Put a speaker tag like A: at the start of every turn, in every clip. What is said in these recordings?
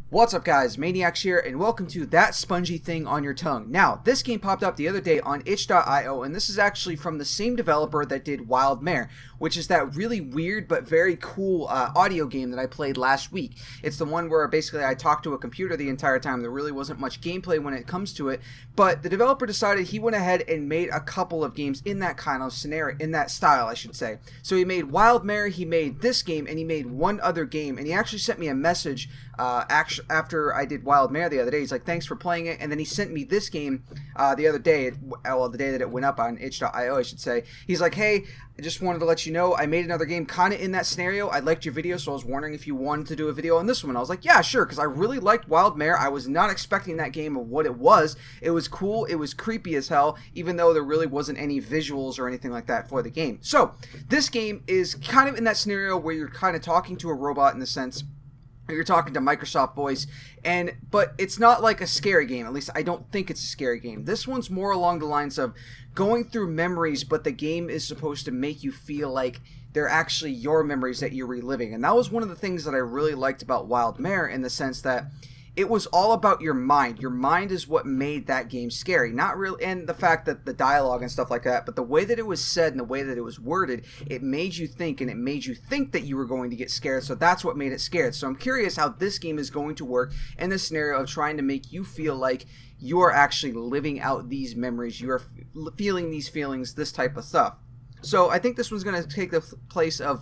A: What's up guys, Maniacs here, and welcome to That Spongy Thing on Your Tongue. Now, this game popped up the other day on itch.io, and this is actually from the same developer that did Wildemare, which is that really weird but very cool audio game that I played last week. It's the one where basically I talked to a computer the entire time. There really wasn't much gameplay when it comes to it, but the developer decided he went ahead and made a couple of games in that kind of scenario, in that style, I should say. So he made Wildemare, he made this game, and he made one other game, and he actually sent me a message after I did Wildemare the other day. He's like, thanks for playing it, and then he sent me this game the other day, well, the day that it went up on itch.io, I should say. He's like, hey, I just wanted to let you know I made another game kind of in that scenario. I liked your video, so I was wondering if you wanted to do a video on this one. I was like, yeah, sure, because I really liked Wildemare. I was not expecting that game of what it was. It was cool, it was creepy as hell, even though there really wasn't any visuals or anything like that for the game. So, this game is kind of in that scenario where you're kind of talking to a robot in the sense you're talking to Microsoft Voice, but it's not like a scary game. At least I don't think it's a scary game. This one's more along the lines of going through memories, but the game is supposed to make you feel like they're actually your memories that you're reliving. And that was one of the things that I really liked about Wildemare, in the sense that it was all about your mind. Your mind is what made that game scary. Not really, and the fact that the dialogue and stuff like that, but the way that it was said and the way that it was worded, it made you think, and it made you think that you were going to get scared, so that's what made it scared. So I'm curious how this game is going to work in the scenario of trying to make you feel like you are actually living out these memories, you are feeling these feelings, this type of stuff. So I think this one's going to take the place of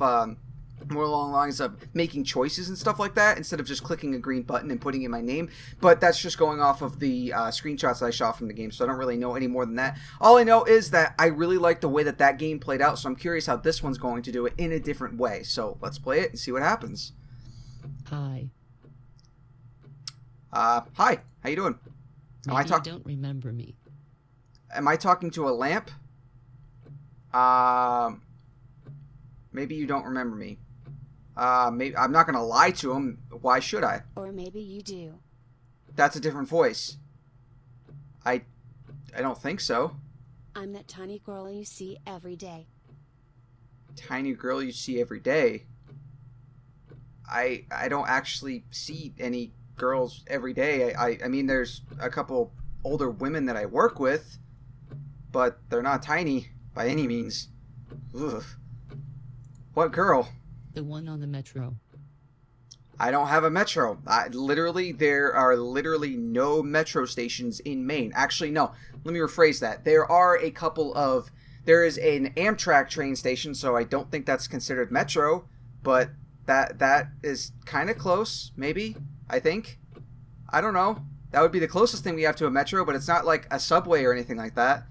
A: more along the lines of making choices and stuff like that, instead of just clicking a green button and putting in my name. But that's just going off of the screenshots that I shot from the game, so I don't really know any more than that. All I know is that I really like the way that that game played out, so I'm curious how this one's going to do it in a different way. So let's play it and see what happens.
B: Hi.
A: Hi. How you doing?
B: Maybe you don't remember me.
A: Am I talking to a lamp? Maybe you don't remember me. Maybe I'm not gonna lie to him. Why should I?
C: Or maybe you do.
A: That's a different voice. I don't think so.
C: I'm that tiny girl you see every day.
A: Tiny girl you see every day. I don't actually see any girls every day. I mean, there's a couple older women that I work with, but they're not tiny by any means. Ugh. What girl?
B: The one on the metro.
A: I don't have a metro. There are literally no metro stations in Maine. Actually, no. Let me rephrase that. There is an Amtrak train station, so I don't think that's considered metro, but that is kind of close, maybe, I think. I don't know. That would be the closest thing we have to a metro, but it's not like a subway or anything like that.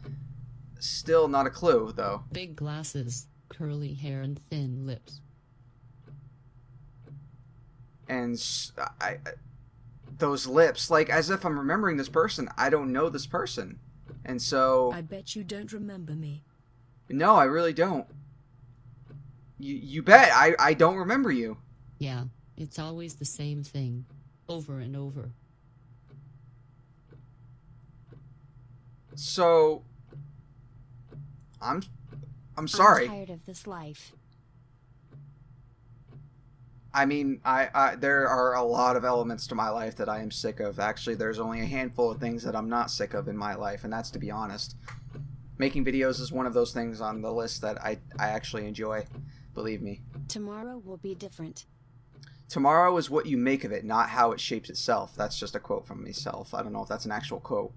A: Still not a clue, though.
B: Big glasses, curly hair, and thin lips.
A: And those lips, like, as if I'm remembering this person. I don't know this person. And so...
D: I bet you don't remember me.
A: No, I really don't. You bet. I don't remember you.
B: Yeah, it's always the same thing. Over and over.
A: So... I'm sorry.
C: I'm tired of this life.
A: I mean, there are a lot of elements to my life that I am sick of. Actually, there's only a handful of things that I'm not sick of in my life, and that's to be honest. Making videos is one of those things on the list that I actually enjoy, believe me.
C: Tomorrow will be different.
A: Tomorrow is what you make of it, not how it shapes itself. That's just a quote from myself. I don't know if that's an actual quote.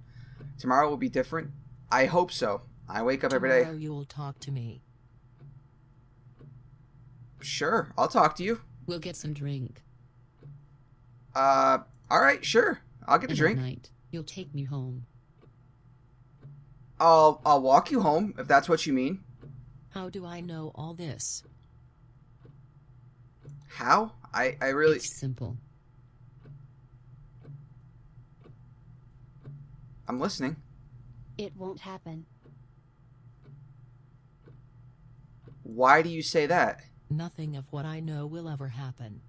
A: Tomorrow will be different? I hope so. I wake up every day.
B: Tomorrow you'll talk to me.
A: Sure, I'll talk to you.
B: We'll get some drink.
A: Alright, sure. I'll get a drink.
B: At night, you'll take me home.
A: I'll walk you home, if that's what you mean.
B: How do I know all this?
A: How? I really...
B: It's simple.
A: I'm listening.
C: It won't happen.
A: Why do you say that?
B: Nothing of what I know will ever happen.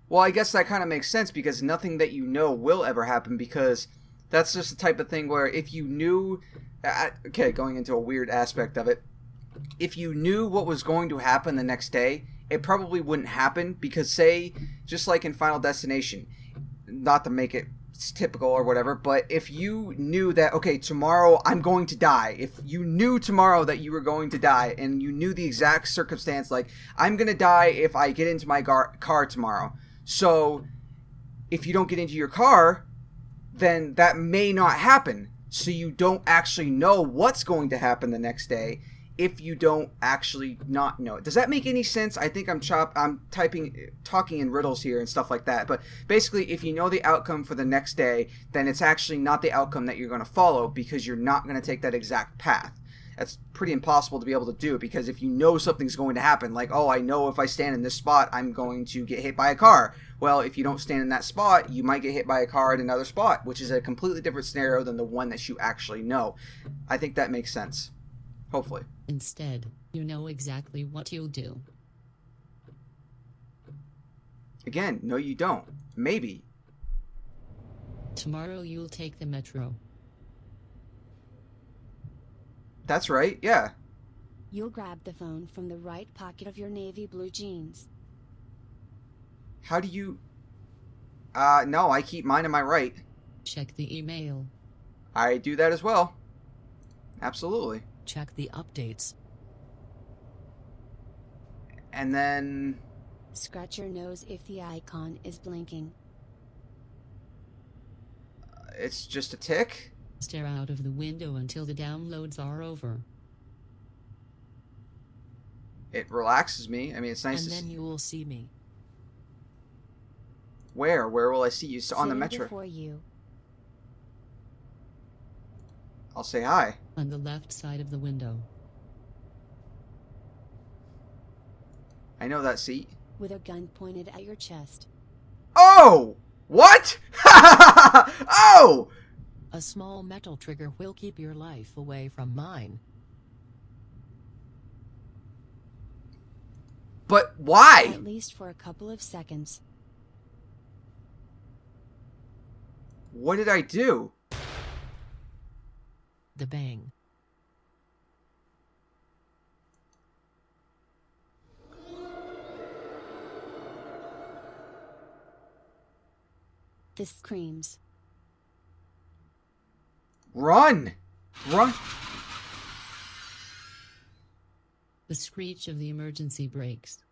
A: Well, I guess that kind of makes sense, because nothing that you know will ever happen, because that's just the type of thing where if you knew... Okay, going into a weird aspect of it. If you knew what was going to happen the next day, it probably wouldn't happen, because say, just like in Final Destination, not to make it typical or whatever, but if you knew that, okay, tomorrow I'm going to die, if you knew tomorrow that you were going to die, and you knew the exact circumstance, like, I'm going to die if I get into my car tomorrow, so if you don't get into your car, then that may not happen, so you don't actually know what's going to happen the next day if you don't actually not know it. Does that make any sense? I think I'm talking in riddles here and stuff like that, but basically if you know the outcome for the next day, then it's actually not the outcome that you're going to follow, because you're not going to take that exact path. That's pretty impossible to be able to do, because if you know something's going to happen, like, oh, I know if I stand in this spot, I'm going to get hit by a car. Well, if you don't stand in that spot, you might get hit by a car at another spot, which is a completely different scenario than the one that you actually know. I think that makes sense. Hopefully.
B: Instead, you know exactly what you'll do.
A: Again, no you don't. Maybe.
B: Tomorrow you'll take the metro.
A: That's right, yeah.
C: You'll grab the phone from the right pocket of your navy blue jeans.
A: How do you... no, I keep mine in my right.
B: Check the email.
A: I do that as well. Absolutely.
D: Check the updates.
A: And then...
C: Scratch your nose if the icon is blinking.
A: It's just a tick?
B: Stare out of the window until the downloads are over.
A: It relaxes me. I mean, it's nice
D: And
A: to
D: then
A: see.
D: you will see me.
A: Where? Where will I see you? So on the
C: Sitting
A: metro.
C: before you.
A: I'll say hi.
B: On the left side of the window.
A: I know that seat.
C: With a gun pointed at your chest.
A: Oh! What? Oh!
D: A small metal trigger will keep your life away from mine.
A: But why?
C: At least for a couple of seconds.
A: What did I do?
D: The bang.
C: The screams.
A: Run! Run!
B: The screech of the emergency brakes.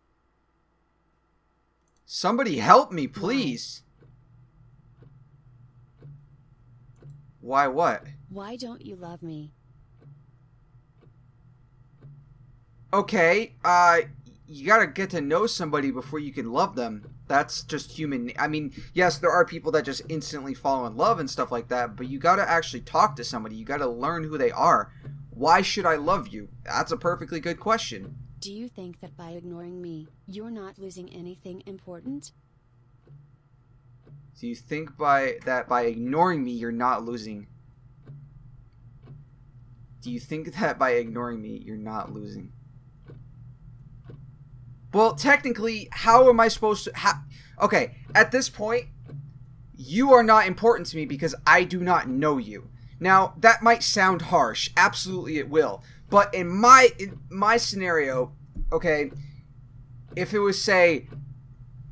A: Somebody help me, please. Why what?
C: Why don't you love me?
A: Okay, you gotta get to know somebody before you can love them. That's just human. I mean, yes, there are people that just instantly fall in love and stuff like that, but you gotta actually talk to somebody. You gotta learn who they are. Why should I love you? That's a perfectly good question.
C: Do you think that by ignoring me, you're not losing anything important?
A: Do you think by ignoring me, you're not losing? Do you think that by ignoring me, you're not losing? Well, technically, how am I supposed to... Okay, at this point, you are not important to me because I do not know you. Now, that might sound harsh. Absolutely it will. But in my scenario, okay, if it was, say,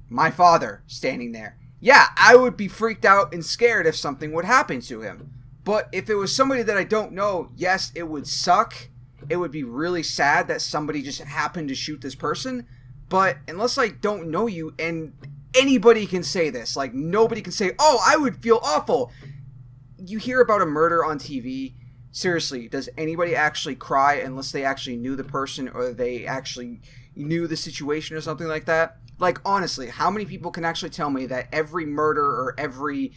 A: my father standing there, yeah, I would be freaked out and scared if something would happen to him. But if it was somebody that I don't know, yes, it would suck. It would be really sad that somebody just happened to shoot this person. But unless I don't know you, and anybody can say this, like nobody can say, oh, I would feel awful. You hear about a murder on TV. Seriously, does anybody actually cry unless they actually knew the person or they actually knew the situation or something like that? Like, honestly, how many people can actually tell me that every murder or every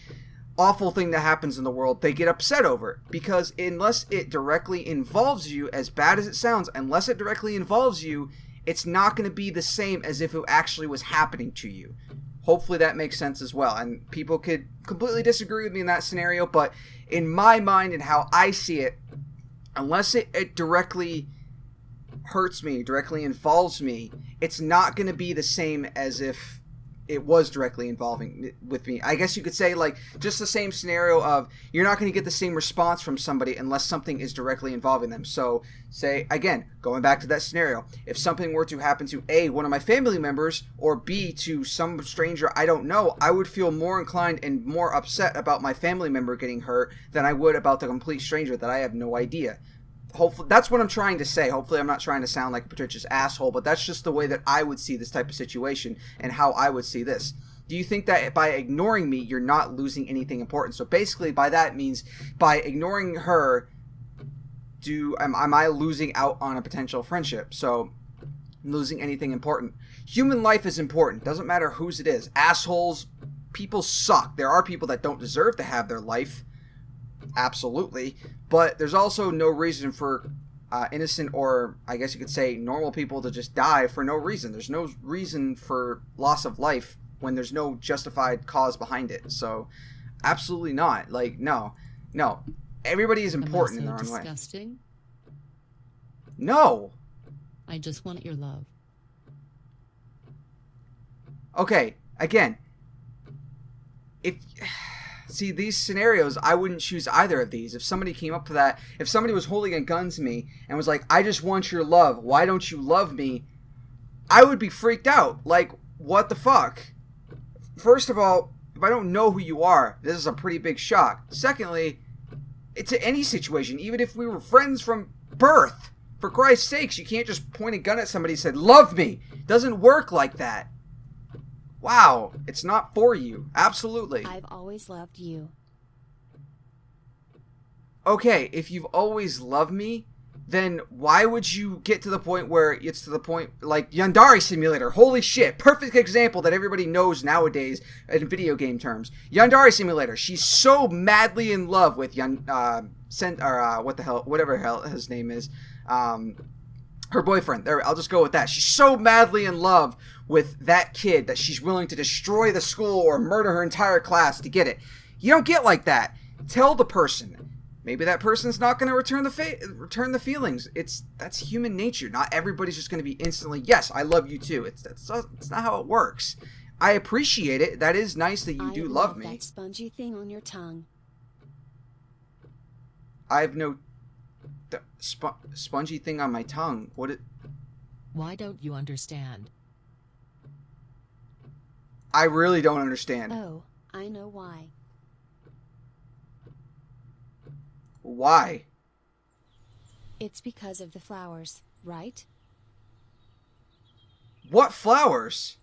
A: awful thing that happens in the world, they get upset over it? Because unless it directly involves you, as bad as it sounds, unless it directly involves you, it's not going to be the same as if it actually was happening to you. Hopefully that makes sense as well. And people could completely disagree with me in that scenario, but in my mind and how I see it, unless it directly hurts me, directly involves me, it's not going to be the same as if it was directly involving with me. I guess you could say, like, just the same scenario of you're not going to get the same response from somebody unless something is directly involving them. So, say, again, going back to that scenario, if something were to happen to A, one of my family members, or B, to some stranger I don't know, I would feel more inclined and more upset about my family member getting hurt than I would about the complete stranger that I have no idea. Hopefully, that's what I'm trying to say. Hopefully, I'm not trying to sound like a pretentious asshole, but that's just the way that I would see this type of situation and how I would see this. Do you think that by ignoring me, you're not losing anything important? So basically, by that means, by ignoring her, am I losing out on a potential friendship? So, losing anything important. Human life is important. Doesn't matter whose it is. Assholes, people suck. There are people that don't deserve to have their life. Absolutely. But there's also no reason for innocent, or I guess you could say normal people, to just die for no reason. There's no reason for loss of life when there's no justified cause behind it. So, absolutely not. Like, no. Everybody is important in their own way.
B: Disgusting?
A: No.
B: I just want your love.
A: Okay, again, see, these scenarios, I wouldn't choose either of these. If somebody came up to that, if somebody was holding a gun to me and was like, I just want your love, why don't you love me? I would be freaked out. Like, what the fuck? First of all, if I don't know who you are, this is a pretty big shock. Secondly, it's any situation, even if we were friends from birth. For Christ's sakes, you can't just point a gun at somebody and say, love me. It doesn't work like that. Wow, it's not for you. Absolutely.
C: I've always loved you.
A: Okay, if you've always loved me, then why would you get to the point where it's to the point like Yandere Simulator? Holy shit, perfect example that everybody knows nowadays in video game terms. Yandere Simulator, she's so madly in love with whatever hell his name is, her boyfriend. There, I'll just go with that. She's so madly in love with that kid that she's willing to destroy the school or murder her entire class to get it. You don't get like that. Tell the person. Maybe that person's not going to return the feelings. That's human nature. Not everybody's just going to be instantly, yes, I love you too. It's not how it works. I appreciate it. That is nice that you do love me.
C: That spongy thing on your tongue.
A: I have no spongy thing on my tongue.
D: Why don't you understand?
A: I really don't understand.
C: Oh, I know why.
A: Why?
C: It's because of the flowers, right?
A: What flowers?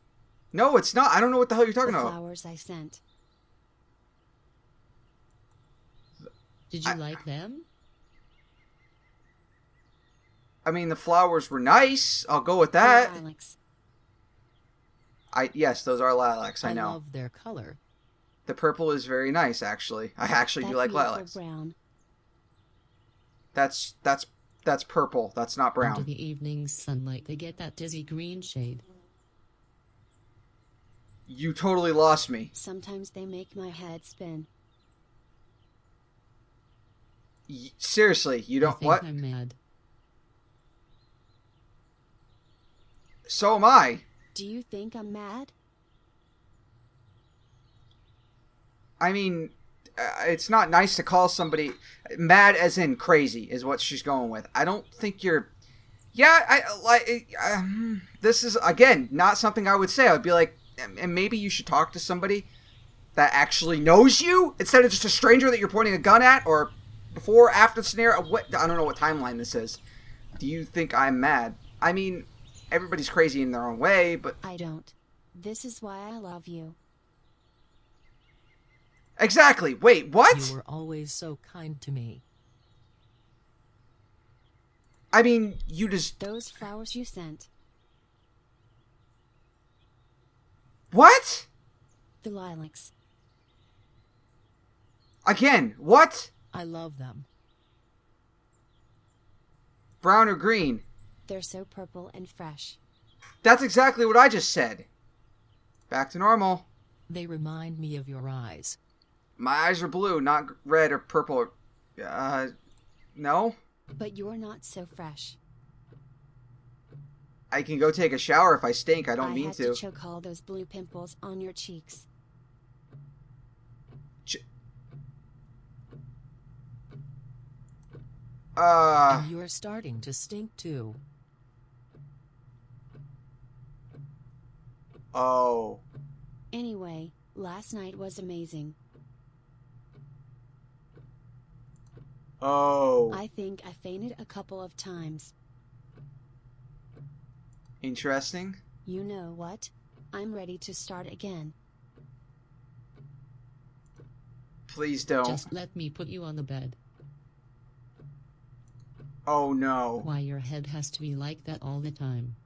A: No, it's not. I don't know what the hell you're talking
C: The
A: about.
C: flowers I sent.
B: Did you like them?
A: I mean, the flowers were nice. I'll go with that.
C: Lilacs.
A: Yes, those are lilacs. I know.
D: love their color.
A: The purple is very nice, actually. I actually do like
C: beautiful
A: lilacs.
C: Brown.
A: That's purple. That's not
B: Under
A: brown.
B: the evening sunlight, they get that dizzy green shade.
A: You totally lost me.
C: Sometimes they make my head spin.
A: Seriously, you
B: I
A: don't
B: think
A: what?
B: I'm mad.
A: So am I.
C: Do you think I'm mad?
A: I mean, it's not nice to call somebody mad, as in crazy, is what she's going with. I don't think you're. Yeah, this is again not something I would say. I would be like, and maybe you should talk to somebody that actually knows you instead of just a stranger that you're pointing a gun at, or before, after the scenario. What, I don't know what timeline this is. Do you think I'm mad? I mean, everybody's crazy in their own way, but
C: I don't. This is why I love you.
A: exactly. Wait, what?
D: You were always so kind to me.
A: I mean, you just
C: Those flowers you sent.
A: what?
C: The lilacs.
A: Again, what?
D: I love them.
A: Brown or green?
C: They're so purple and fresh.
A: That's exactly what I just said. Back to normal.
D: They remind me of your eyes.
A: My eyes are blue, not red or purple. No?
C: But you're not so fresh.
A: I can go take a shower if I stink. I don't
C: I
A: mean
C: had to choke all those blue pimples on your cheeks.
D: And you're starting to stink too.
A: Oh.
C: Anyway, last night was amazing.
A: Oh.
C: I think I fainted a couple of times.
A: Interesting.
C: You know what? I'm ready to start again.
A: Please don't.
B: Just let me put you on the bed.
A: Oh no.
B: Why your head has to be like that all the time?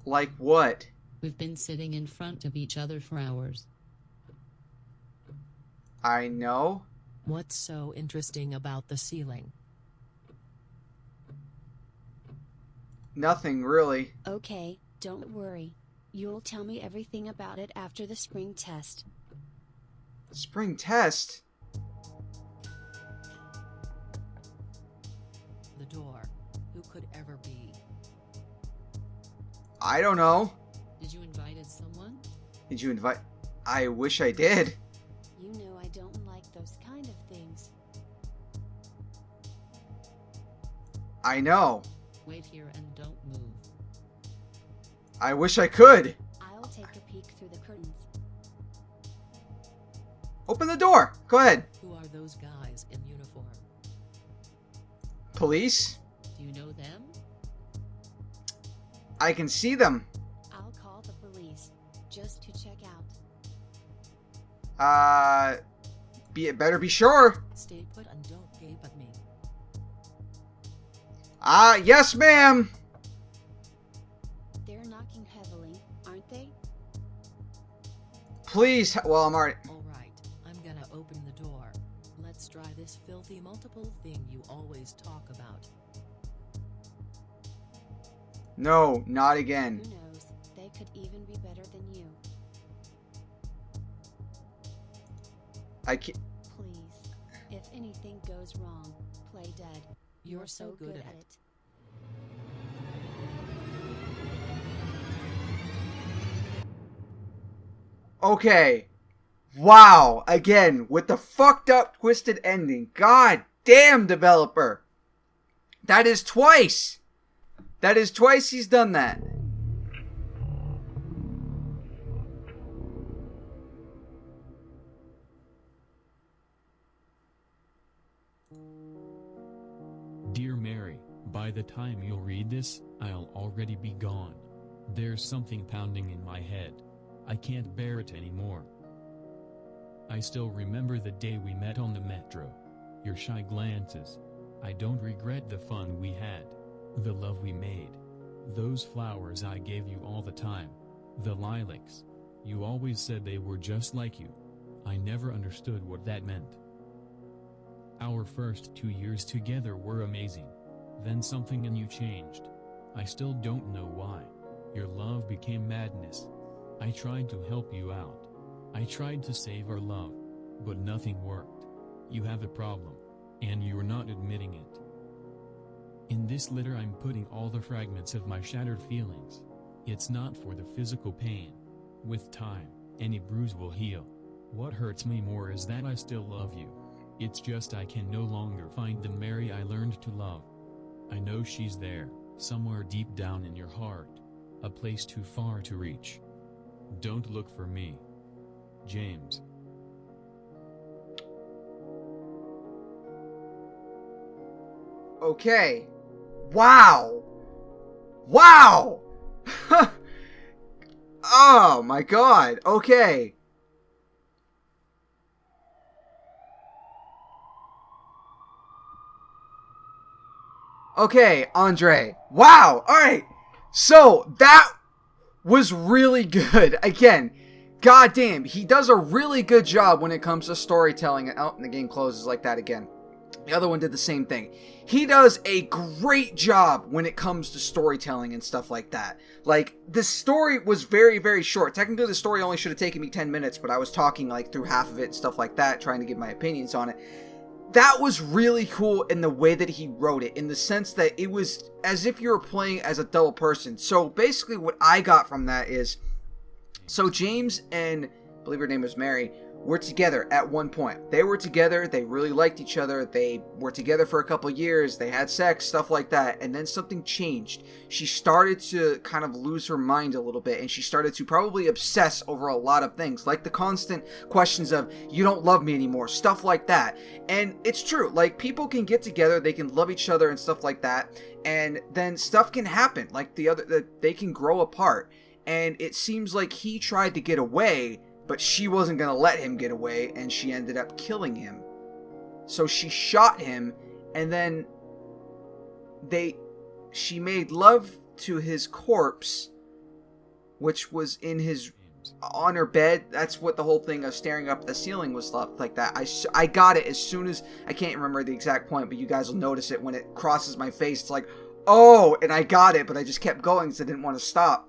A: Like what?
B: We've been sitting in front of each other for hours.
A: I know.
D: What's so interesting about the ceiling?
A: Nothing really.
C: Okay, don't worry. You'll tell me everything about it after the spring test.
A: Spring test?
D: The door. Who could ever be?
A: I don't know.
B: Did you invite someone?
A: Did you invite? I wish I did.
C: You know I don't like those kind of things.
A: I know.
B: Wait here and don't move.
A: I wish I could.
C: I'll take a peek through the curtains.
A: Open the door. Go ahead.
D: Who are those guys in uniform?
A: Police?
B: Do you know them?
A: I can see them.
C: I'll call the police, just to check out.
A: Better be sure.
D: Stay put and don't gape at me.
A: Yes, ma'am.
C: They're knocking heavily, aren't they?
A: Please. Well, I'm already.
D: Alright, I'm gonna open the door. Let's try this filthy multiple thing you always talk about.
A: No, not again.
C: Who knows? They could even be better than you.
A: I can't.
C: Please, if anything goes wrong, play dead.
D: You're so good at it.
A: Okay. Wow. Again, with the fucked up, twisted ending. God damn, developer. That is twice. That is twice he's done that.
E: Dear Mary, by the time you'll read this, I'll already be gone. There's something pounding in my head. I can't bear it anymore. I still remember the day we met on the metro. Your shy glances. I don't regret the fun we had. The love we made. Those flowers I gave you all the time. The lilacs. You always said they were just like you. I never understood what that meant. Our first 2 years together were amazing. Then something in you changed. I still don't know why. Your love became madness. I tried to help you out. I tried to save our love. But nothing worked. You have a problem. And you're not admitting it. In this letter I'm putting all the fragments of my shattered feelings. It's not for the physical pain. With time, any bruise will heal. What hurts me more is that I still love you. It's just I can no longer find the Mary I learned to love. I know she's there, somewhere deep down in your heart. A place too far to reach. Don't look for me. James.
A: Okay. Wow. Wow. Oh my god. Okay. Okay, Andre. Wow. All right. So that was really good. Again, goddamn, he does a really good job when it comes to storytelling. Oh, and the game closes like that again. The other one did the same thing. He does a great job when it comes to storytelling and stuff like that. Like, the story was very, very short. Technically, the story only should have taken me 10 minutes, but I was talking, like, through half of it and stuff like that, trying to give my opinions on it. that was really cool in the way that he wrote it, in the sense that it was as if you were playing as a double person. So basically what I got from that is, so James and, I believe her name was Mary, were together at one point. They were together, they really liked each other, they were together for a couple years, they had sex, stuff like that, and then something changed. She started to kind of lose her mind a little bit, and she started to probably obsess over a lot of things, like the constant questions of, you don't love me anymore, stuff like that. And it's true, like, people can get together, they can love each other and stuff like that, and then stuff can happen, like they can grow apart. And it seems like he tried to get away, but she wasn't going to let him get away, and she ended up killing him. So she shot him, and then she made love to his corpse, which was on her bed. That's what the whole thing of staring up at the ceiling was like that. I got it as soon as, I can't remember the exact point, but you guys will notice it when it crosses my face. It's like, oh, and I got it, but I just kept going because I didn't want to stop.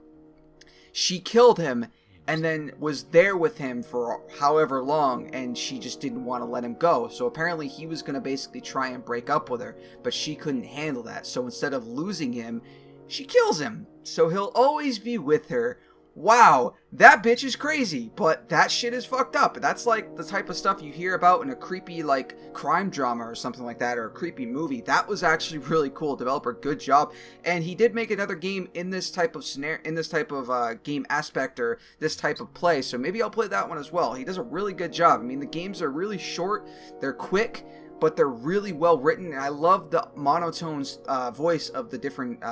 A: She killed him, and then was there with him for however long, and she just didn't want to let him go. So apparently he was going to basically try and break up with her, but she couldn't handle that. So instead of losing him, she kills him. So he'll always be with her. Wow, that bitch is crazy, but that shit is fucked up. That's like the type of stuff you hear about in a creepy like crime drama or something like that, or a creepy movie. That was actually really cool. Developer, good job. And he did make another game in this type of scenario, in this type of game aspect, or this type of play. So maybe I'll play that one as well. He does a really good job. I mean, the games are really short, they're quick, but they're really well written, and I love the monotone voice of the different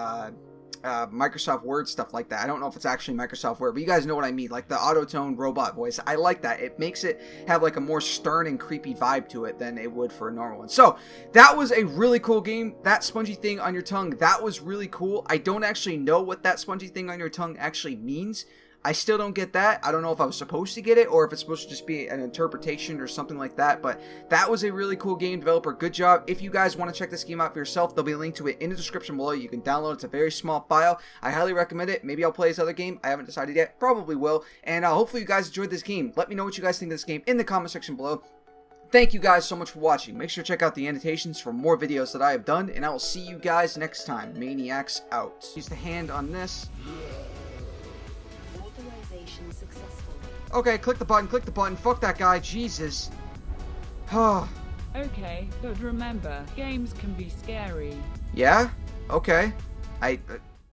A: Microsoft Word stuff like that. I don't know if it's actually Microsoft Word, but you guys know what I mean, like the auto-tone robot voice. I like that. It makes it have like a more stern and creepy vibe to it than it would for a normal one. So that was a really cool game. That spongy thing on your tongue, that was really cool. I don't actually know what that spongy thing on your tongue actually means. I still don't get that. I don't know if I was supposed to get it or if it's supposed to just be an interpretation or something like that, but that was a really cool game. Developer, good job. If you guys want to check this game out for yourself, there'll be a link to it in the description below. You can download it. It's a very small file. I highly recommend it. Maybe I'll play this other game. I haven't decided yet. Probably will. And hopefully you guys enjoyed this game. Let me know what you guys think of this game in the comment section below. Thank you guys so much for watching. Make sure to check out the annotations for more videos that I have done, and I will see you guys next time. Maniacs out. Use the hand on this.
C: Successful.
A: Okay, click the button, fuck that guy, Jesus.
F: Okay, but remember, games can be scary.
A: Yeah? Okay.